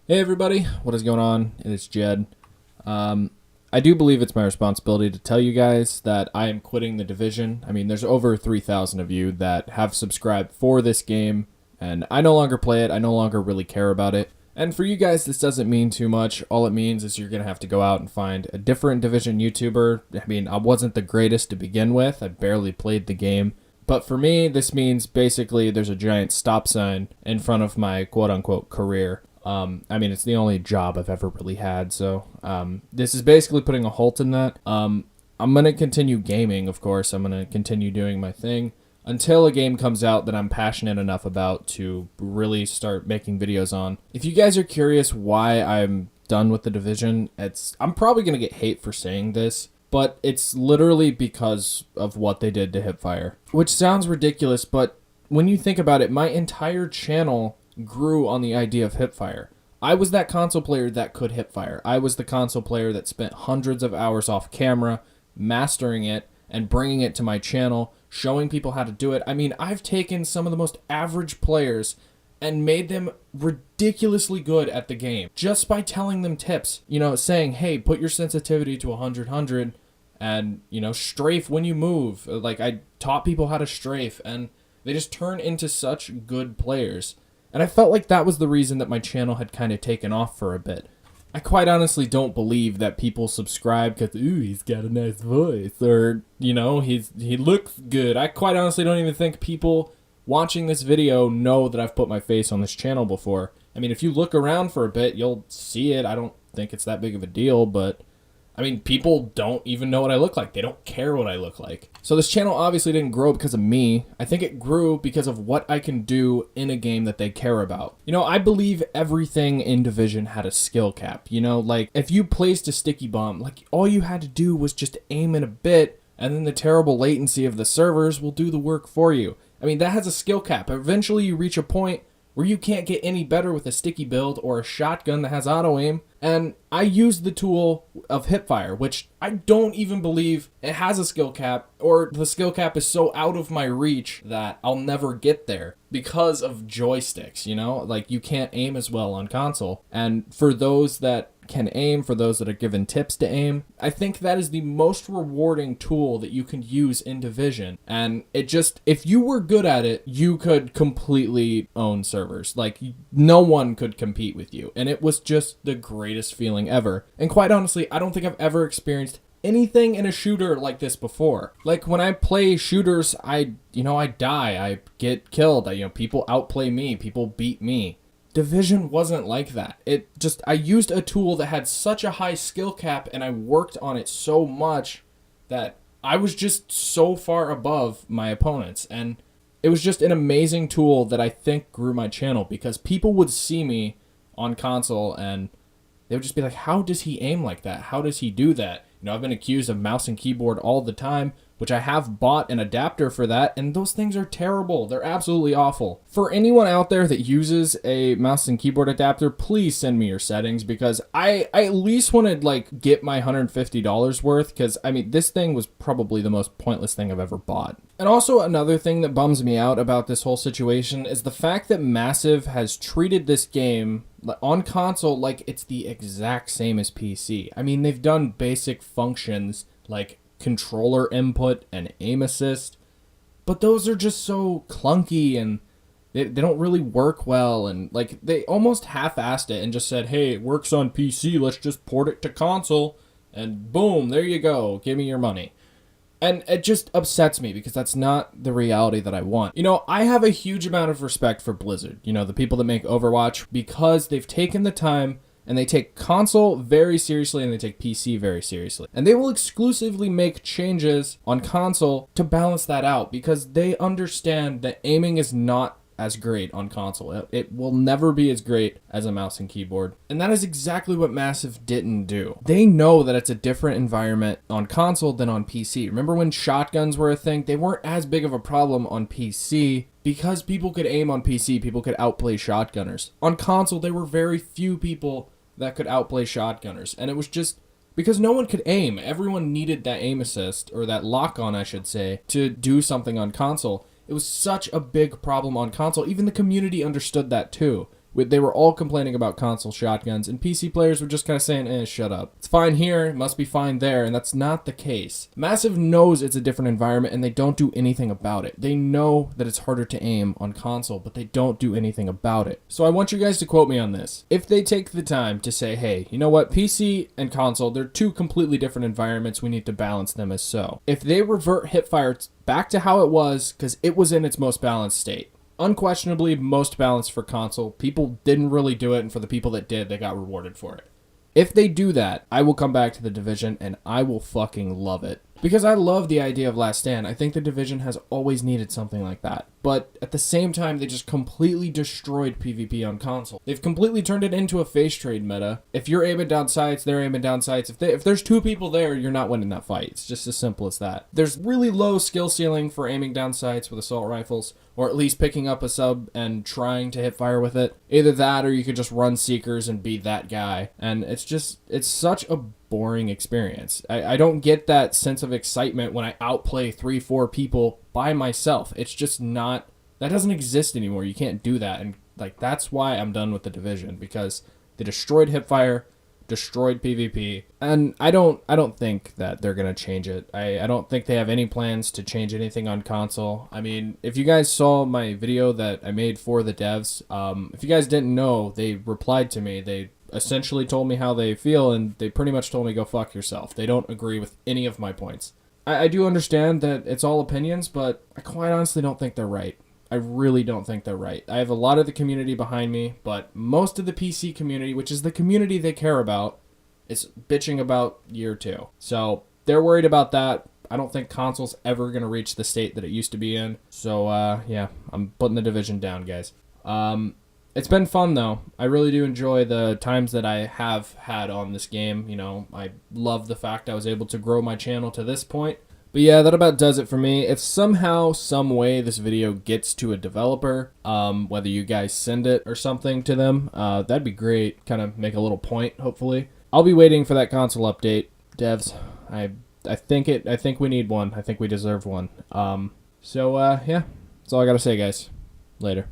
Hey everybody, what is going on? It is Jed. I do believe it's my responsibility to tell you guys that I am quitting the division. I mean, there's over 3,000 of you that have subscribed for this game, and I no longer play it. I no longer really care about it. And for you guys, this doesn't mean too much. All it means is you're going to have to go out and find a different division YouTuber. I mean, I wasn't the greatest to begin with. I barely played the game. But for me, this means basically there's a giant stop sign in front of my quote-unquote career. I mean, it's the only job I've ever really had, so this is basically putting a halt in that. I'm going to continue gaming, of course. I'm going to continue doing my thing until a game comes out that I'm passionate enough about to really start making videos on. If you guys are curious why I'm done with the division, I'm probably going to get hate for saying this, but it's literally because of what they did to hipfire. Which sounds ridiculous, but when you think about it, my entire channel grew on the idea of hipfire. I was that console player that could hipfire. I was the console player that spent hundreds of hours off camera, mastering it, and bringing it to my channel, showing people how to do it. I mean, I've taken some of the most average players and made them ridiculously good at the game just by telling them tips. You know, saying, hey, put your sensitivity to 100, and, you know, strafe when you move. Like, I taught people how to strafe, and they just turn into such good players. And I felt like that was the reason that my channel had kind of taken off for a bit. I quite honestly don't believe that people subscribe because, ooh, he's got a nice voice, or, you know, he looks good. I quite honestly don't even think people watching this video know that I've put my face on this channel before. I mean, if you look around for a bit, you'll see it. I don't think it's that big of a deal, but I mean, people don't even know what I look like. They don't care what I look like. So this channel obviously didn't grow because of me. I think it grew because of what I can do in a game that they care about. You know, I believe everything in Division had a skill cap. You know, like, if you placed a sticky bomb, like, all you had to do was just aim it a bit, and then the terrible latency of the servers will do the work for you. I mean, that has a skill cap. Eventually you reach a point where you can't get any better with a sticky build or a shotgun that has auto-aim. And I used the tool of hipfire, which I don't even believe it has a skill cap, or the skill cap is so out of my reach that I'll never get there because of joysticks, you know? Like, you can't aim as well on console. And for those that can aim, for those that are given tips to aim, I think that is the most rewarding tool that you can use in Division. And it just, if you were good at it, you could completely own servers. Like, no one could compete with you. And it was just the greatest feeling ever. And quite honestly, I don't think I've ever experienced anything in a shooter like this before. Like, when I play shooters, I die, I get killed, people outplay me, people beat me. Division wasn't like that. I used a tool that had such a high skill cap, and I worked on it so much that I was just so far above my opponents. And it was just an amazing tool that I think grew my channel, because people would see me on console and they would just be like, how does he aim like that? How does he do that? You know, I've been accused of mouse and keyboard all the time, which I have bought an adapter for that, and those things are terrible. They're absolutely awful. For anyone out there that uses a mouse and keyboard adapter, please send me your settings, because I at least want to, like, get my $150 worth, because, I mean, this thing was probably the most pointless thing I've ever bought. And also, another thing that bums me out about this whole situation is the fact that Massive has treated this game on console like it's the exact same as PC. I mean, they've done basic functions like controller input and aim assist, but those are just so clunky, and they don't really work well, and like, they almost half-assed it and just said, hey, it works on PC, let's just port it to console, and boom, there you go, give me your money. And it just upsets me, because that's not the reality that I want. You know, I have a huge amount of respect for Blizzard, you know, the people that make Overwatch, because they've taken the time and they take console very seriously and they take PC very seriously. And they will exclusively make changes on console to balance that out, because they understand that aiming is not as great on console. It will never be as great as a mouse and keyboard. And that is exactly what Massive didn't do. They know that it's a different environment on console than on PC. Remember when shotguns were a thing? They weren't as big of a problem on PC because people could aim on PC, people could outplay shotgunners. On console, there were very few people that could outplay shotgunners. And it was just because no one could aim. Everyone needed that aim assist, or that lock-on, I should say, to do something on console. It was such a big problem on console. Even the community understood that too. They were all complaining about console shotguns, and PC players were just kind of saying, shut up. It's fine here, it must be fine there, and that's not the case. Massive knows it's a different environment, and they don't do anything about it. They know that it's harder to aim on console, but they don't do anything about it. So I want you guys to quote me on this. If they take the time to say, hey, you know what, PC and console, they're two completely different environments, we need to balance them as so. If they revert hipfire back to how it was, because it was in its most balanced state. Unquestionably most balanced for console. People didn't really do it, and for the people that did, they got rewarded for it. If they do that, I will come back to the Division, and I will fucking love it. Because I love the idea of Last Stand. I think the Division has always needed something like that. But at the same time, they just completely destroyed PvP on console. They've completely turned it into a face trade meta. If you're aiming down sights, they're aiming down sights. If there's two people there, you're not winning that fight. It's just as simple as that. There's really low skill ceiling for aiming down sights with assault rifles, or at least picking up a sub and trying to hit fire with it. Either that, or you could just run Seekers and be that guy. And it's such a boring experience. I don't get that sense of excitement when I outplay 3-4 people by myself. It's just not, that doesn't exist anymore. You can't do that. And like, that's why I'm done with the Division, because they destroyed hipfire, destroyed PvP, and I don't think that they're gonna change it. I don't think they have any plans to change anything on console. I mean, if you guys saw my video that I made for the devs, if you guys didn't know, they replied to me. They essentially told me how they feel, and they pretty much told me go fuck yourself. They don't agree with any of my points. I do understand that it's all opinions, but I quite honestly don't think they're right. I really don't think they're right. I have a lot of the community behind me, but most of the PC community, which is the community they care about, is bitching about year 2. So they're worried about that. I don't think console's ever going to reach the state that it used to be in. So yeah, I'm putting the Division down, guys. It's been fun, though. I really do enjoy the times that I have had on this game. You know, I love the fact I was able to grow my channel to this point. But yeah, that about does it for me. If somehow, some way this video gets to a developer, whether you guys send it or something to them, that'd be great. Kind of make a little point, hopefully. I'll be waiting for that console update, devs. I think we need one. I think we deserve one. So yeah, that's all I gotta say, guys. Later.